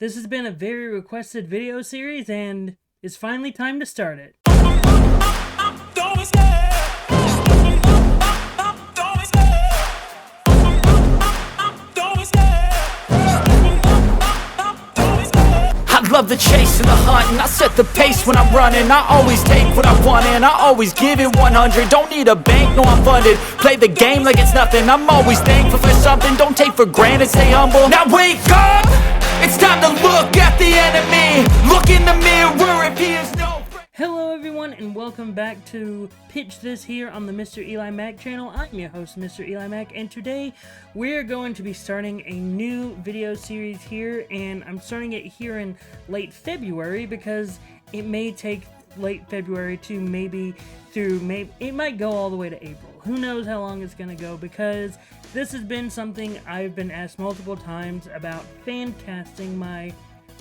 This has been a very requested video series, and it's finally time to start it. I love the chase and the hunt, and I set the pace when I'm running. I always take what I want and I always give it 100. Don't need a bank, no I'm funded. Play the game like it's nothing. I'm always thankful for something. Don't take for granted, stay humble. Now wake up! It's time to look at the enemy. Look in the mirror if he is no... Hello everyone, and welcome back to Pitch This here on the MrEliMac channel. I'm your host, MrEliMac, and today we're going to be starting a new video series here, and I'm starting it here in late February because it may take late February to it might go all the way to April. Who knows how long it's going to go, because this has been something I've been asked multiple times about fan casting my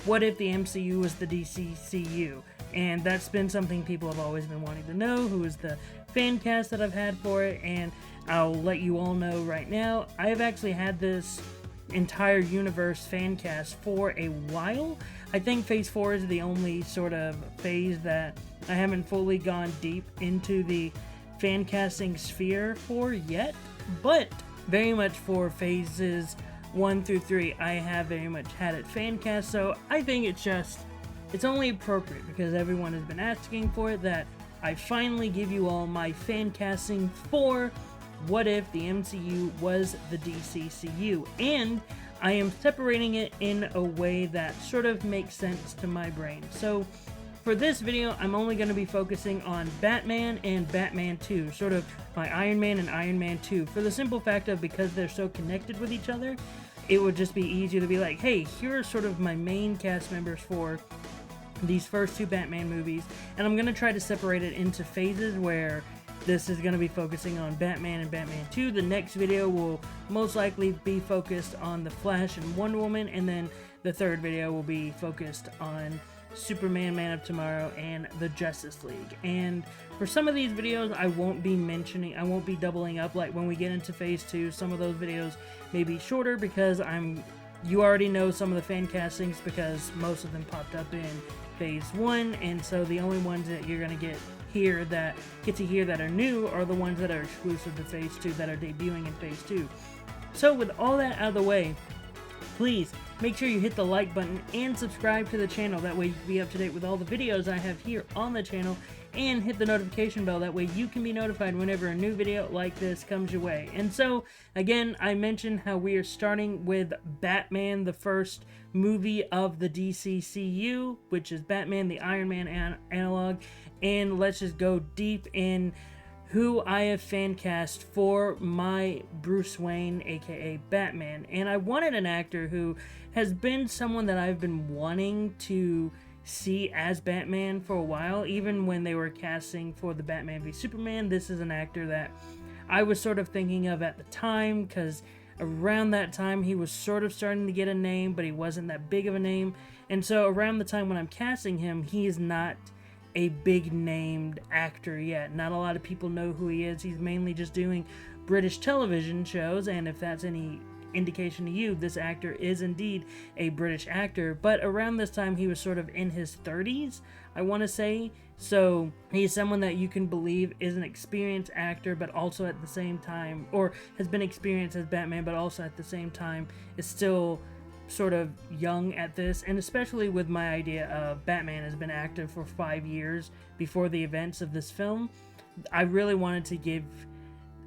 What If the MCU was the DCCU. And that's been something people have always been wanting to know, who is the fan cast that I've had for it, and I'll let you all know right now, I have actually had this entire universe fan cast for a while. I think Phase 4 is the only sort of phase that I haven't fully gone deep into the fan casting sphere for yet, but very much for Phases 1 through 3, I have very much had it fan cast, so I think it's only appropriate, because everyone has been asking for it, that I finally give you all my fan casting for What If the MCU was the DCCU, and I am separating it in a way that sort of makes sense to my brain. So for this video, I'm only going to be focusing on Batman and Batman 2, sort of my Iron Man and Iron Man 2, for the simple fact of because they're so connected with each other, it would just be easier to be like, hey, here are sort of my main cast members for these first two Batman movies, and I'm going to try to separate it into phases where this is going to be focusing on Batman and Batman 2. The next video will most likely be focused on The Flash and Wonder Woman, and then the third video will be focused on Superman, Man of Tomorrow, and the Justice League. And for some of these videos, I won't be doubling up. Like when we get into Phase 2, some of those videos may be shorter because you already know some of the fan castings because most of them popped up in Phase 1, and so the only ones that you're going to get to hear that are new are the ones that are exclusive to Phase 2 that are debuting in Phase 2. So with all that out of the way, please make sure you hit the like button and subscribe to the channel. That way you can be up to date with all the videos I have here on the channel, and hit the notification bell. That way you can be notified whenever a new video like this comes your way. And so, again, I mentioned how we are starting with Batman, the first movie of the DCCU, which is Batman, the Iron Man analog. And let's just go deep in who I have fan cast for my Bruce Wayne, aka Batman. And I wanted an actor who has been someone that I've been wanting to see as Batman for a while. Even when they were casting for the Batman v Superman, this is an actor that I was sort of thinking of at the time, because around that time he was sort of starting to get a name, but he wasn't that big of a name. And so around the time when I'm casting him, he is not a big named actor yet. Not a lot of people know who he is. He's mainly just doing British television shows, and if that's any indication to you, this actor is indeed a British actor. But around this time he was sort of in his 30s, I want to say. So he's someone that you can believe is an experienced actor, but also at the same time, or has been experienced as Batman, but also at the same time is still sort of young at this. And especially with my idea of Batman has been active for 5 years before the events of this film, I really wanted to give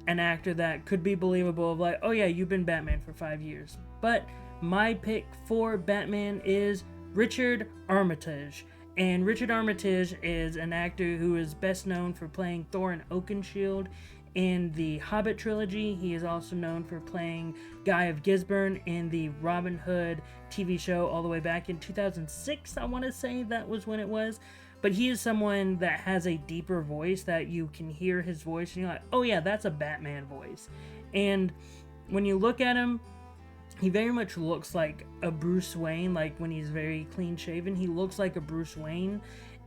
an actor that could be believable, of like, oh yeah, you've been Batman for 5 years. But my pick for Batman is Richard Armitage. And Richard Armitage is an actor who is best known for playing Thorin Oakenshield in the Hobbit trilogy. He is also known for playing Guy of Gisborne in the Robin Hood TV show all the way back in 2006, I want to say that was when it was. But he is someone that has a deeper voice, that you can hear his voice and you're like, oh yeah, that's a Batman voice. And when you look at him, he very much looks like a Bruce Wayne. Like when he's very clean shaven, he looks like a Bruce Wayne.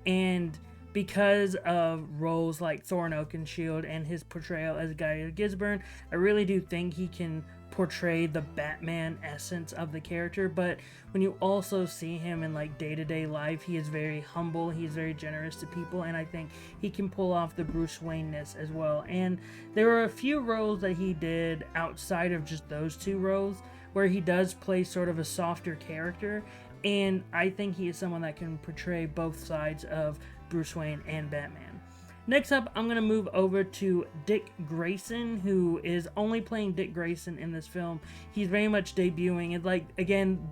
And because of roles like Thorin Oakenshield and his portrayal as Guy of Gisborne, I really do think he can portray the Batman essence of the character, but when you also see him in like day-to-day life, he is very humble, he's very generous to people, and I think he can pull off the Bruce Wayne-ness as well. And there were a few roles that he did outside of just those two roles where he does play sort of a softer character, and I think he is someone that can portray both sides of Bruce Wayne and Batman. Next up, I'm going to move over to Dick Grayson, who is only playing Dick Grayson in this film. He's very much debuting. It's like, again,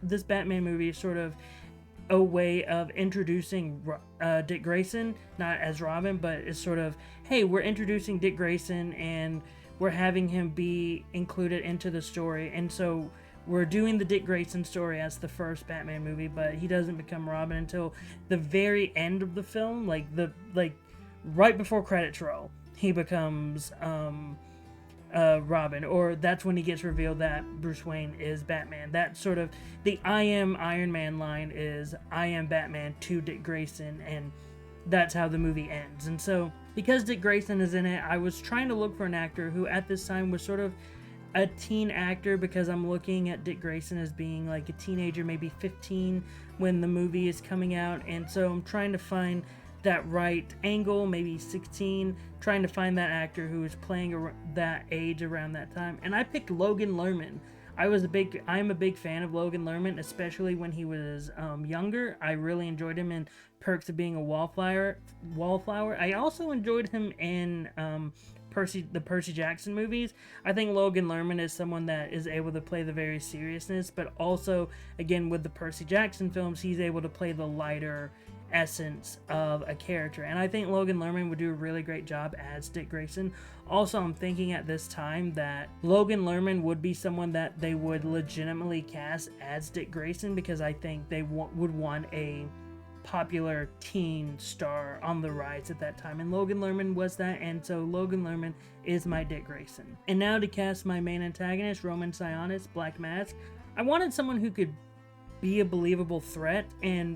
this Batman movie is sort of a way of introducing Dick Grayson, not as Robin, but it's sort of, hey, we're introducing Dick Grayson and we're having him be included into the story. And so we're doing the Dick Grayson story as the first Batman movie, but he doesn't become Robin until the very end of the film, like right before credits roll, he becomes Robin, or that's when he gets revealed that Bruce Wayne is Batman. That's sort of the I am Iron Man line is I am Batman to Dick Grayson, and that's how the movie ends. And so, because Dick Grayson is in it, I was trying to look for an actor who at this time was sort of a teen actor, because I'm looking at Dick Grayson as being like a teenager, maybe 15 when the movie is coming out, and so I'm trying to find that right angle, maybe 16, trying to find that actor who is playing that age around that time. And I picked Logan Lerman. I'm a big fan of Logan Lerman, especially when he was younger. I really enjoyed him in Perks of Being a Wallflower. I also enjoyed him in the Percy Jackson movies. I think Logan Lerman is someone that is able to play the very seriousness, but also, again, with the Percy Jackson films, he's able to play the lighter essence of a character, and I think Logan Lerman would do a really great job as Dick Grayson. Also, I'm thinking at this time that Logan Lerman would be someone that they would legitimately cast as Dick Grayson, because I think they would want a popular teen star on the rise at that time, and Logan Lerman was that, and so Logan Lerman is my Dick Grayson. And now to cast my main antagonist, Roman Sionis, Black Mask. I wanted someone who could be a believable threat,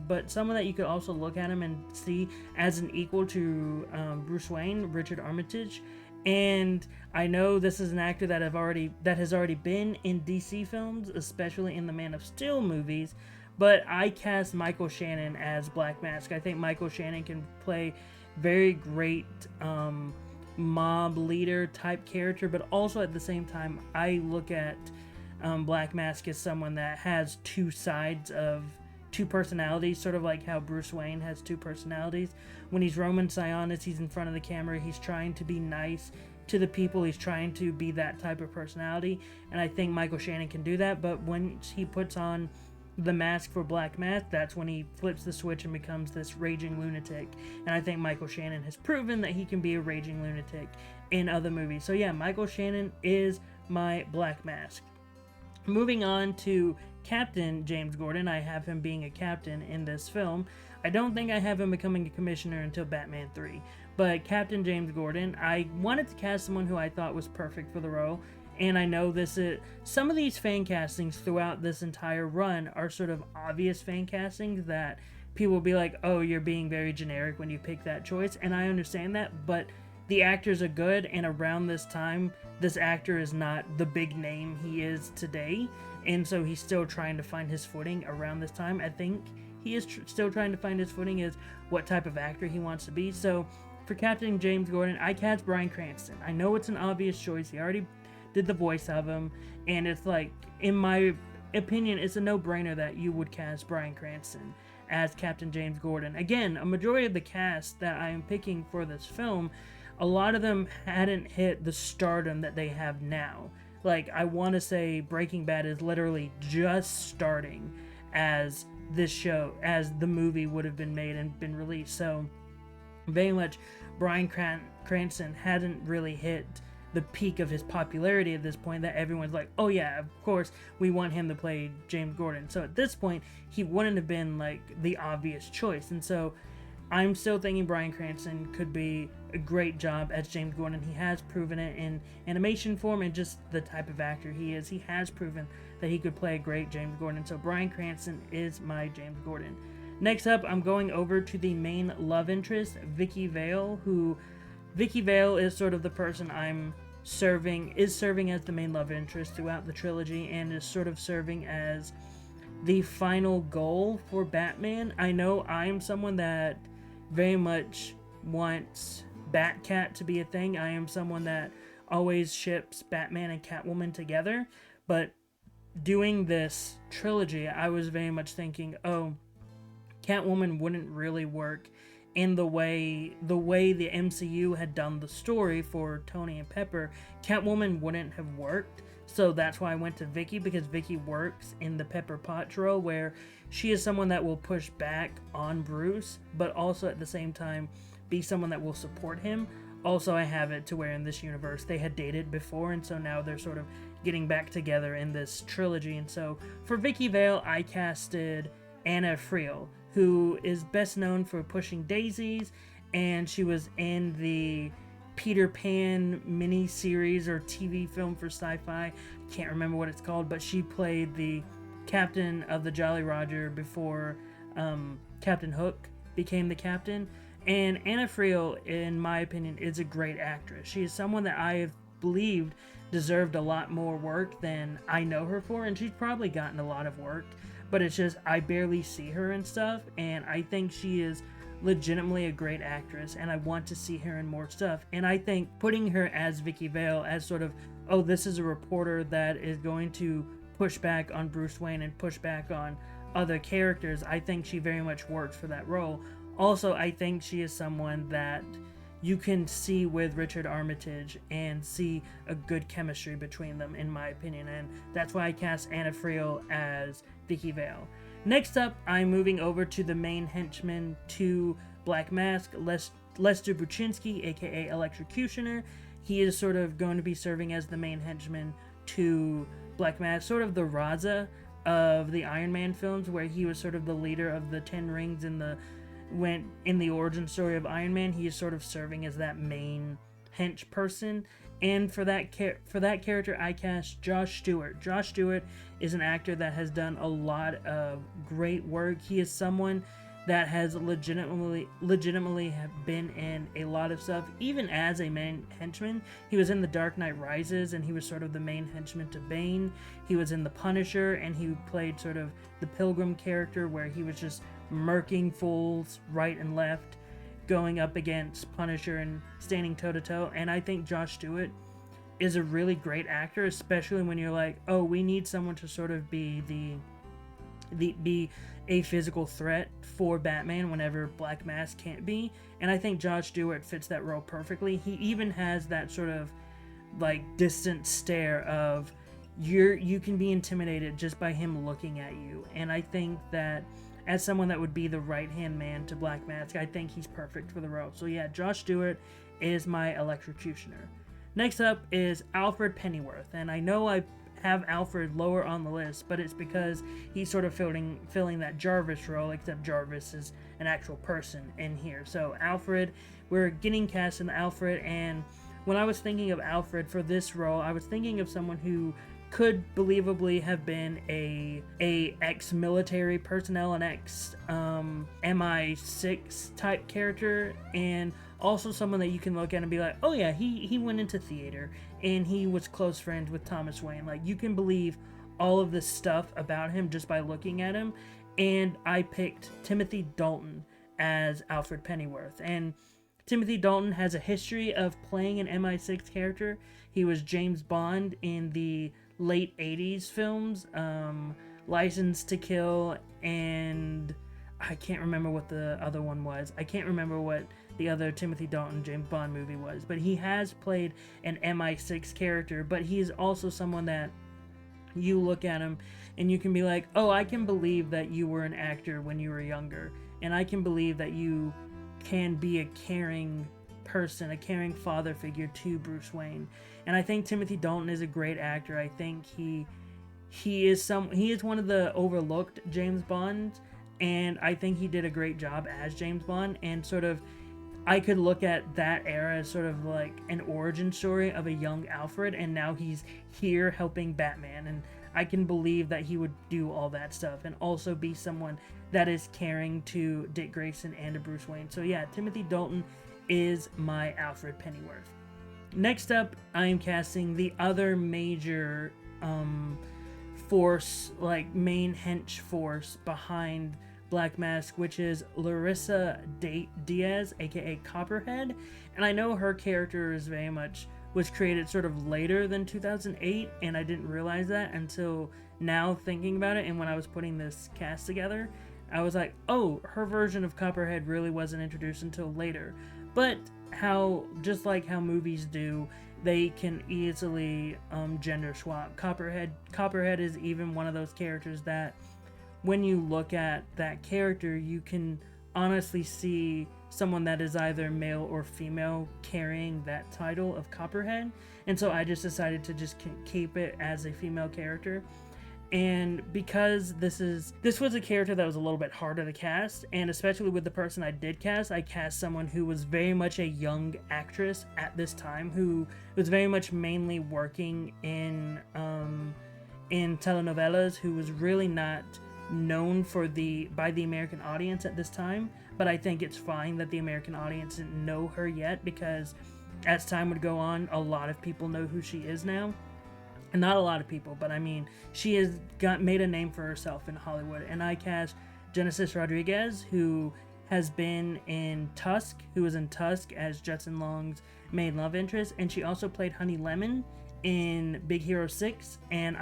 but someone that you could also look at him and see as an equal to Bruce Wayne, Richard Armitage. And I know this is an actor that has already been in DC films, especially in the Man of Steel movies, but I cast Michael Shannon as Black Mask. I think Michael Shannon can play very great mob leader type character, but also at the same time, I look at Black Mask is someone that has two personalities, sort of like how Bruce Wayne has two personalities. When he's Roman Sionis, he's in front of the camera, he's trying to be nice to the people, he's trying to be that type of personality, and I think Michael Shannon can do that. But when he puts on the mask for Black Mask, that's when he flips the switch and becomes this raging lunatic, and I think Michael Shannon has proven that he can be a raging lunatic in other movies. So yeah, Michael Shannon is my Black Mask. Moving on to Captain James Gordon, I have him being a captain in this film. I don't think I have him becoming a commissioner until Batman 3. But Captain James Gordon, I wanted to cast someone who I thought was perfect for the role. And I know some of these fan castings throughout this entire run are sort of obvious fan castings that people will be like, oh, you're being very generic when you pick that choice. And I understand that, but the actors are good, and around this time, this actor is not the big name he is today, and so he's still trying to find his footing around this time. I think he is still trying to find his footing as what type of actor he wants to be. So for Captain James Gordon, I cast Bryan Cranston. I know it's an obvious choice. He already did the voice of him, and it's like, in my opinion, it's a no-brainer that you would cast Bryan Cranston as Captain James Gordon. Again, a majority of the cast that I am picking for this film, a lot of them hadn't hit the stardom that they have now. Like, I want to say Breaking Bad is literally just starting as the movie would have been made and been released. So, very much, Bryan Cranston hadn't really hit the peak of his popularity at this point that everyone's like, oh yeah, of course, we want him to play James Gordon. So at this point, he wouldn't have been, like, the obvious choice. And so, I'm still thinking Bryan Cranston could be a great job as James Gordon. He has proven it in animation form and just the type of actor he is. He has proven that he could play a great James Gordon. So Bryan Cranston is my James Gordon. Next up, I'm going over to the main love interest, Vicky Veil, Vicky Veil is sort of the person I'm serving as the main love interest throughout the trilogy, and is sort of serving as the final goal for Batman. I know I am someone that very much wants Batcat to be a thing. I am someone that always ships Batman and Catwoman together, but doing this trilogy, I was very much thinking, oh, Catwoman wouldn't really work in the way the MCU had done the story for Tony and Pepper. Catwoman wouldn't have worked, so that's why I went to Vicky, because Vicky works in the Pepper Potts role, where she is someone that will push back on Bruce, but also at the same time be someone that will support him. Also, I have it to where in this universe they had dated before, and so now they're sort of getting back together in this trilogy. And so for Vicky Veil, I casted Anna Friel, who is best known for Pushing Daisies, and she was in the Peter Pan mini-series or TV film for Sci-Fi. Can't remember what it's called, but she played the captain of the Jolly Roger before Captain Hook became the captain. And Anna Friel, in my opinion, is a great actress. She is someone that I have believed deserved a lot more work than I know her for, and she's probably gotten a lot of work, but it's just I barely see her and stuff, and I think she is legitimately a great actress, and I want to see her in more stuff. And I think putting her as Vicky Veil, as sort of, oh, this is a reporter that is going to push back on Bruce Wayne and push back on other characters, I think she very much works for that role. Also, I think she is someone that you can see with Richard Armitage and see a good chemistry between them, in my opinion, and that's why I cast Anna Friel as Vicky Veil. Next up, I'm moving over to the main henchman to Black Mask, Lester Buczynski, aka Electrocutioner. He is sort of going to be serving as the main henchman to Black Mask, sort of the Raza of the Iron Man films, where he was sort of the leader of the Ten Rings in the origin story of Iron Man. He is sort of serving as that main hench person. And for that character, I cast Josh Stewart. Josh Stewart is an actor that has done a lot of great work. He is someone that has legitimately have been in a lot of stuff, even as a main henchman. He was in The Dark Knight Rises, and he was sort of the main henchman to Bane. He was in The Punisher, and he played sort of the Pilgrim character, where he was just murking fools right and left, going up against Punisher and standing toe-to-toe. And I think Josh Stewart is a really great actor, especially when you're like, oh, we need someone to sort of be be a physical threat for Batman whenever Black Mask can't be. And I think Josh Stewart fits that role perfectly. He even has that sort of like distant stare of you can be intimidated just by him looking at you. And I think that as someone that would be the right-hand man to Black Mask, I think he's perfect for the role. So yeah, Josh Stewart is my Electrocutioner. Next up is Alfred Pennyworth, and I know I have Alfred lower on the list, but it's because he's sort of filling that Jarvis role, except Jarvis is an actual person in here. So Alfred, we're getting cast in Alfred, and when I was thinking of Alfred for this role, I was thinking of someone who could believably have been a ex-military personnel, an MI6 type character, and also someone that you can look at and be like, oh yeah, he went into theater and he was close friends with Thomas Wayne. Like, you can believe all of this stuff about him just by looking at him. And I picked Timothy Dalton as Alfred Pennyworth, and Timothy Dalton has a history of playing an MI6 character. He was James Bond in the late 80s films, License to Kill, and I can't remember what the other one was. I can't remember what the other Timothy Dalton James Bond movie was, but he has played an MI6 character. But he is also someone that you look at him and you can be like, oh, I can believe that you were an actor when you were younger, and I can believe that you can be a caring person, a caring father figure to Bruce Wayne. And I think Timothy Dalton is a great actor. I think he is one of the overlooked James Bonds, and I think he did a great job as James Bond. And sort of, I could look at that era as sort of like an origin story of a young Alfred, and now he's here helping Batman, and I can believe that he would do all that stuff and also be someone that is caring to Dick Grayson and to Bruce Wayne. So yeah, Timothy Dalton is my Alfred Pennyworth. Next up, I am casting the other major force, like main hench force behind Black Mask, which is Larissa Diaz, aka Copperhead. And I know her character is very much was created sort of later than 2008, and I didn't realize that until now thinking about it. And when I was putting this cast together, I was like, oh, her version of Copperhead really wasn't introduced until later. But just like how movies do, they can easily gender swap. Copperhead is even one of those characters that when you look at that character, you can honestly see someone that is either male or female carrying that title of Copperhead. And so I just decided to just keep it as a female character. And because this was a character that was a little bit harder to cast, and especially with the person I did cast, I cast someone who was very much a young actress at this time, who was very much mainly working in telenovelas, who was really not known by the American audience at this time. But I think it's fine that the American audience didn't know her yet, because as time would go on, a lot of people know who she is now. And not a lot of people, but I mean, she has made a name for herself in Hollywood. And I cast Genesis Rodriguez, who has been in Tusk, who was in Tusk as Justin Long's main love interest, and she also played Honey Lemon in Big Hero 6. And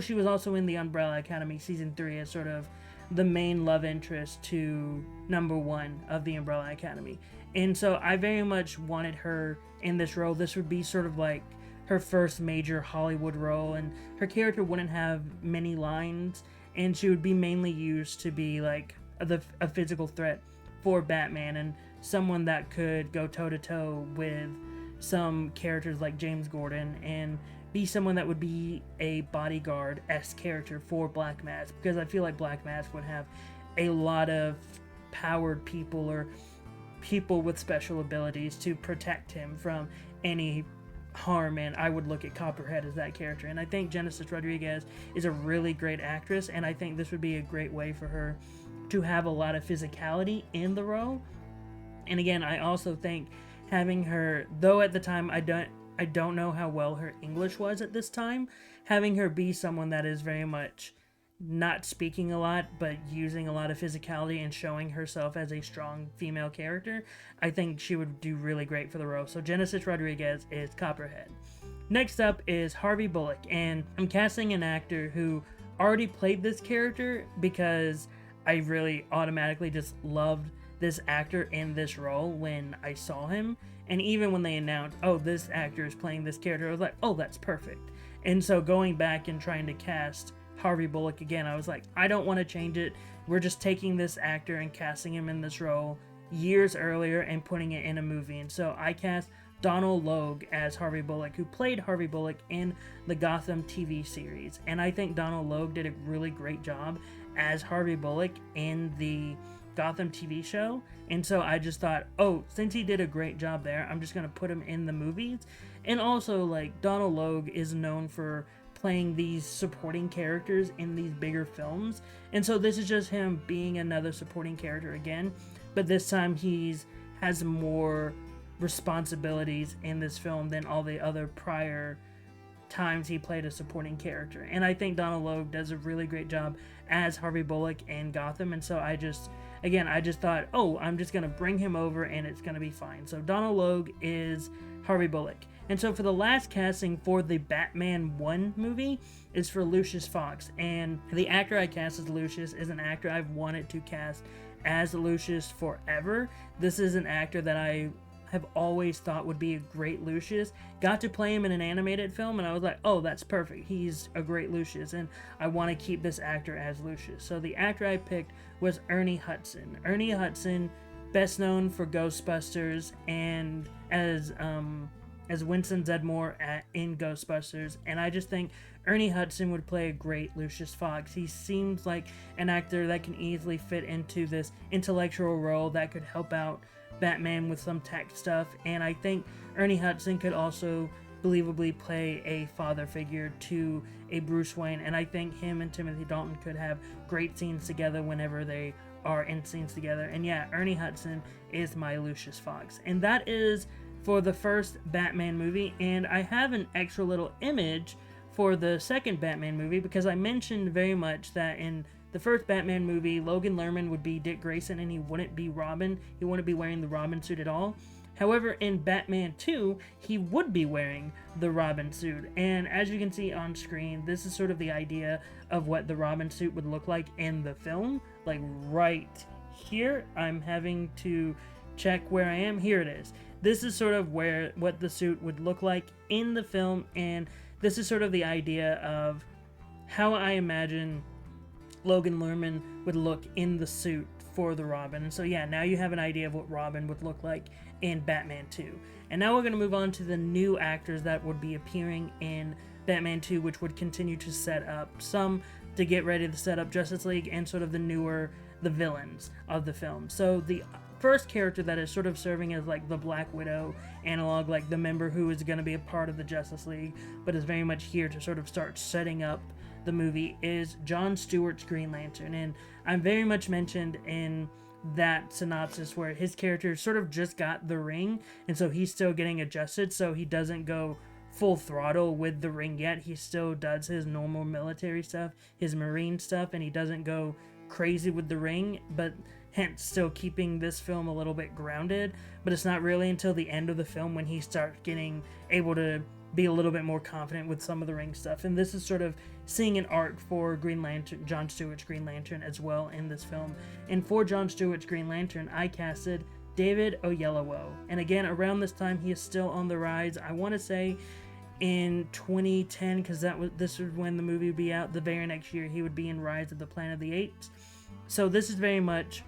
she was also in The Umbrella Academy Season 3 as sort of the main love interest to number 1 of The Umbrella Academy. And so I very much wanted her in this role. This would be sort of like her first major Hollywood role, and her character wouldn't have many lines, and she would be mainly used to be like a physical threat for Batman, and someone that could go toe-to-toe with some characters like James Gordon, and be someone that would be a bodyguard-esque character for Black Mask, because I feel like Black Mask would have a lot of powered people or people with special abilities to protect him from any harm, and I would look at Copperhead as that character. And I think Genesis Rodriguez is a really great actress, and I think this would be a great way for her to have a lot of physicality in the role. And again, I also think having her, though at the time I don't know how well her English was at this time, having her be someone that is very much not speaking a lot, but using a lot of physicality and showing herself as a strong female character, I think she would do really great for the role. So Genesis Rodriguez is Copperhead. Next up is Harvey Bullock, and I'm casting an actor who already played this character because I really automatically just loved this actor in this role when I saw him. And even when they announced, oh, this actor is playing this character, I was like, oh, that's perfect. And so going back and trying to cast Harvey Bullock again, I was like, I don't want to change it. We're just taking this actor and casting him in this role years earlier and putting it in a movie. And so I cast Donald Logue as Harvey Bullock, who played Harvey Bullock in the Gotham TV series. And I think Donald Logue did a really great job as Harvey Bullock in the Gotham TV show. And so I just thought, oh, since he did a great job there, I'm just going to put him in the movies. And also, like, Donald Logue is known for playing these supporting characters in these bigger films, and so this is just him being another supporting character again, but this time has more responsibilities in this film than all the other prior times he played a supporting character. And I think Donald Logue does a really great job as Harvey Bullock in Gotham, and so I just thought, oh, I'm just gonna bring him over and it's gonna be fine. So Donald Logue is Harvey Bullock. And so for the last casting for the Batman 1 movie is for Lucius Fox. And the actor I cast as Lucius is an actor I've wanted to cast as Lucius forever. This is an actor that I have always thought would be a great Lucius. Got to play him in an animated film, and I was like, oh, that's perfect. He's a great Lucius, and I want to keep this actor as Lucius. So the actor I picked was Ernie Hudson. Ernie Hudson, best known for Ghostbusters and as Winston Zeddemore in Ghostbusters, and I just think Ernie Hudson would play a great Lucius Fox. He seems like an actor that can easily fit into this intellectual role that could help out Batman with some tech stuff, and I think Ernie Hudson could also believably play a father figure to a Bruce Wayne, and I think him and Timothy Dalton could have great scenes together whenever they are in scenes together. And yeah, Ernie Hudson is my Lucius Fox. And that is for the first Batman movie, and I have an extra little image for the second Batman movie because I mentioned very much that in the first Batman movie, Logan Lerman would be Dick Grayson and he wouldn't be Robin. He wouldn't be wearing the Robin suit at all. However, in Batman 2, he would be wearing the Robin suit. And as you can see on screen, this is sort of the idea of what the Robin suit would look like in the film. Like right here, I'm having to check where I am. Here it is. This is sort of what the suit would look like in the film, and this is sort of the idea of how I imagine Logan Lerman would look in the suit for the Robin. And so yeah, now you have an idea of what Robin would look like in Batman 2. And now we're going to move on to the new actors that would be appearing in Batman 2, which would continue to set up some to get ready to set up Justice League and sort of the villains of the film. So the first character that is sort of serving as like the Black Widow analog, like the member who is going to be a part of the Justice League, but is very much here to sort of start setting up the movie, is Jon Stewart's Green Lantern. And I'm very much mentioned in that synopsis where his character sort of just got the ring, and so he's still getting adjusted, so he doesn't go full throttle with the ring yet. He still does his normal military stuff, his marine stuff, and he doesn't go crazy with the ring, but hence still keeping this film a little bit grounded. But it's not really until the end of the film when he starts getting able to be a little bit more confident with some of the ring stuff. And this is sort of seeing an arc for Green Lantern, Jon Stewart's Green Lantern as well in this film. And for Jon Stewart's Green Lantern, I casted David Oyelowo. And again, around this time, he is still on the rise. I want to say in 2010, because this was when the movie would be out. The very next year, he would be in Rise of the Planet of the Apes. So this is very much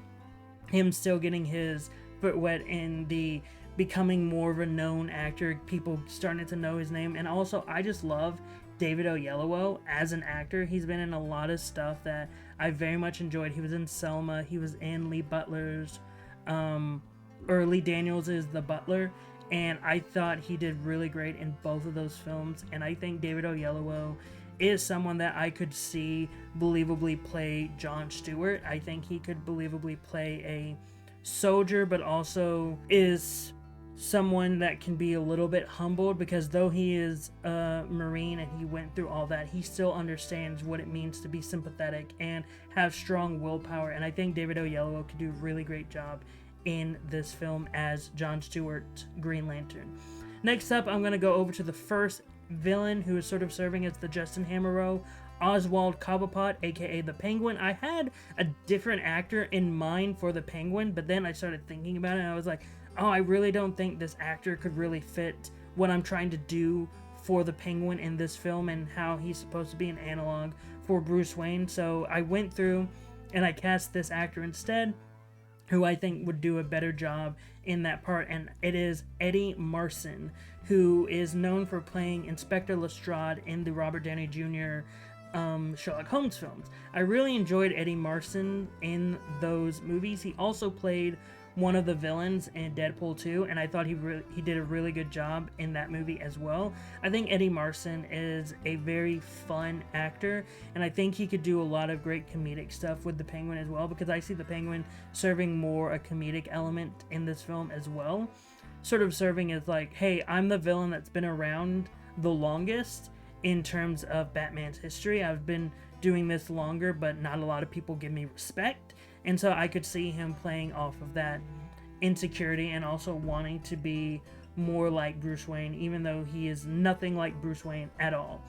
him still getting his foot wet in the becoming more of a known actor, people starting to know his name. And also, I just love David Oyelowo as an actor. He's been in a lot of stuff that I very much enjoyed. He was in Selma, he was in Lee Butler's, or Lee Daniels is The Butler, and I thought he did really great in both of those films. And I think David Oyelowo is someone that I could see believably play Jon Stewart. I think he could believably play a soldier, but also is someone that can be a little bit humbled, because though he is a Marine and he went through all that, he still understands what it means to be sympathetic and have strong willpower. And I think David Oyelowo could do a really great job in this film as Jon Stewart's Green Lantern. Next up, I'm going to go over to the first villain, who is sort of serving as the Justin Hammerrow, Oswald Cobblepot, aka the Penguin. I had a different actor in mind for the Penguin, but then I started thinking about it and I was like, oh, I really don't think this actor could really fit what I'm trying to do for the Penguin in this film and how he's supposed to be an analog for Bruce Wayne. So I went through and I cast this actor instead, who I think would do a better job in that part, and it is Eddie Marsan, who is known for playing Inspector Lestrade in the Robert Downey Jr. Sherlock Holmes films. I really enjoyed Eddie Marsan in those movies. He also played one of the villains in Deadpool 2, and I thought he did a really good job in that movie as well. I think Eddie Marsan is a very fun actor, and I think he could do a lot of great comedic stuff with the Penguin as well, because I see the Penguin serving more a comedic element in this film as well. Sort of serving as like, hey, I'm the villain that's been around the longest in terms of Batman's history. I've been doing this longer, but not a lot of people give me respect. And so I could see him playing off of that insecurity and also wanting to be more like Bruce Wayne, even though he is nothing like Bruce Wayne at all.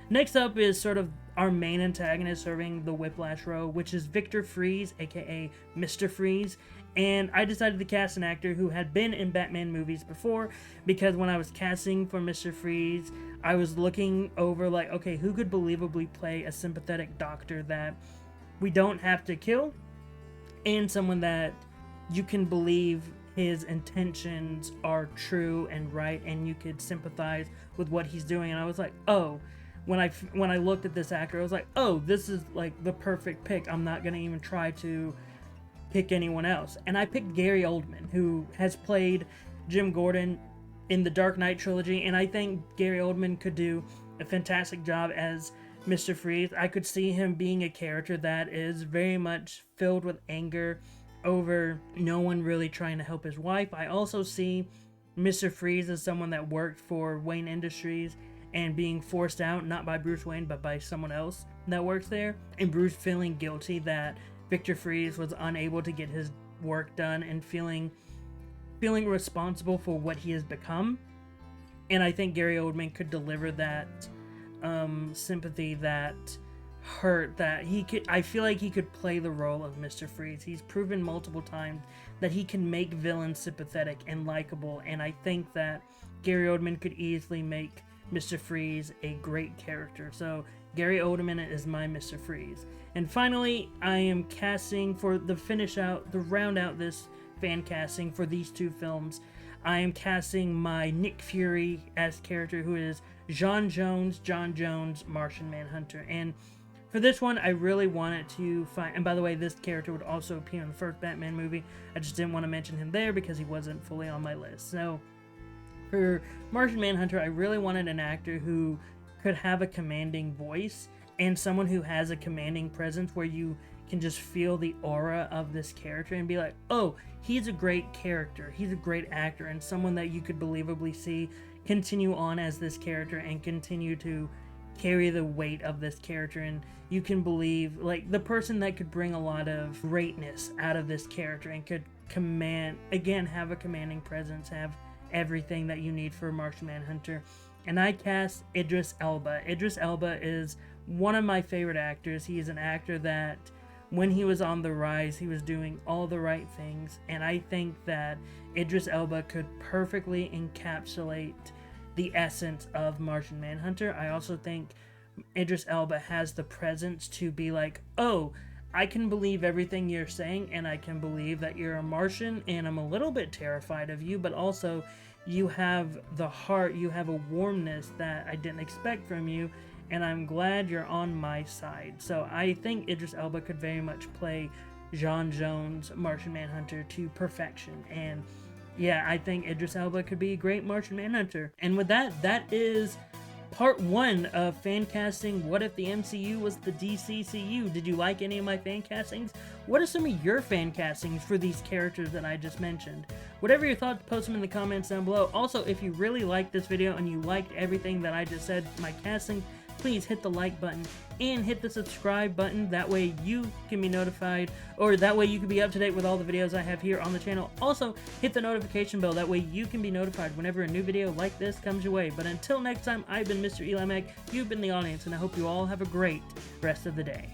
Next up is sort of our main antagonist serving the Whiplash role, which is Victor Freeze, aka Mr. Freeze. And I decided to cast an actor who had been in Batman movies before, because when I was casting for Mr. Freeze, I was looking over like, okay, who could believably play a sympathetic doctor that we don't have to kill, and someone that you can believe his intentions are true and right, and you could sympathize with what he's doing. And I was like, oh, when I looked at this actor, I was like, oh, this is like the perfect pick. I'm not gonna even try to pick anyone else. And I picked Gary Oldman, who has played Jim Gordon in the Dark Knight trilogy, and I think Gary Oldman could do a fantastic job as Mr. Freeze. I could see him being a character that is very much filled with anger over no one really trying to help his wife. I also see Mr. Freeze is someone that worked for Wayne Industries and being forced out, not by Bruce Wayne, but by someone else that works there. And Bruce feeling guilty that Victor Freeze was unable to get his work done and feeling responsible for what he has become. And I think Gary Oldman could deliver that sympathy, that hurt, that he could. I feel like he could play the role of Mr. Freeze. He's proven multiple times that he can make villains sympathetic and likable, and I think that Gary Oldman could easily make Mr. Freeze a great character. So Gary Oldman is my Mr. Freeze. And finally, I am casting for the round out this fan casting for these two films. I am casting my Nick Fury as character, who is John Jones, Martian Manhunter. And for this one, I really wanted to find, and by the way, this character would also appear in the first Batman movie. I just didn't want to mention him there because he wasn't fully on my list. So for Martian Manhunter, I really wanted an actor who could have a commanding voice and someone who has a commanding presence where you can just feel the aura of this character and be like, oh, he's a great character, he's a great actor, and someone that you could believably see continue on as this character and continue to carry the weight of this character, and you can believe, like, the person that could bring a lot of greatness out of this character and could have a commanding presence, have everything that you need for Martian Manhunter. And I cast Idris Elba. Idris Elba is one of my favorite actors. He is an actor that, when he was on the rise, he was doing all the right things, and I think that Idris Elba could perfectly encapsulate the essence of Martian Manhunter. I also think Idris Elba has the presence to be like, oh, I can believe everything you're saying, and I can believe that you're a Martian, and I'm a little bit terrified of you, but also you have the heart, you have a warmness that I didn't expect from you, and I'm glad you're on my side. So I think Idris Elba could very much play John Jones, Martian Manhunter, to perfection. And yeah, I think Idris Elba could be a great Martian Manhunter. And with that, that is part 1 of fan casting What If the MCU Was the DCCU. Did you like any of my fan castings? What are some of your fan castings for these characters that I just mentioned? Whatever your thoughts, post them in the comments down below. Also, if you really liked this video and you liked everything that I just said, my casting, please hit the like button and hit the subscribe button. That way you can be notified, or that way you can be up to date with all the videos I have here on the channel. Also, hit the notification bell. That way you can be notified whenever a new video like this comes your way. But until next time, I've been MrEliMac, you've been the audience, and I hope you all have a great rest of the day.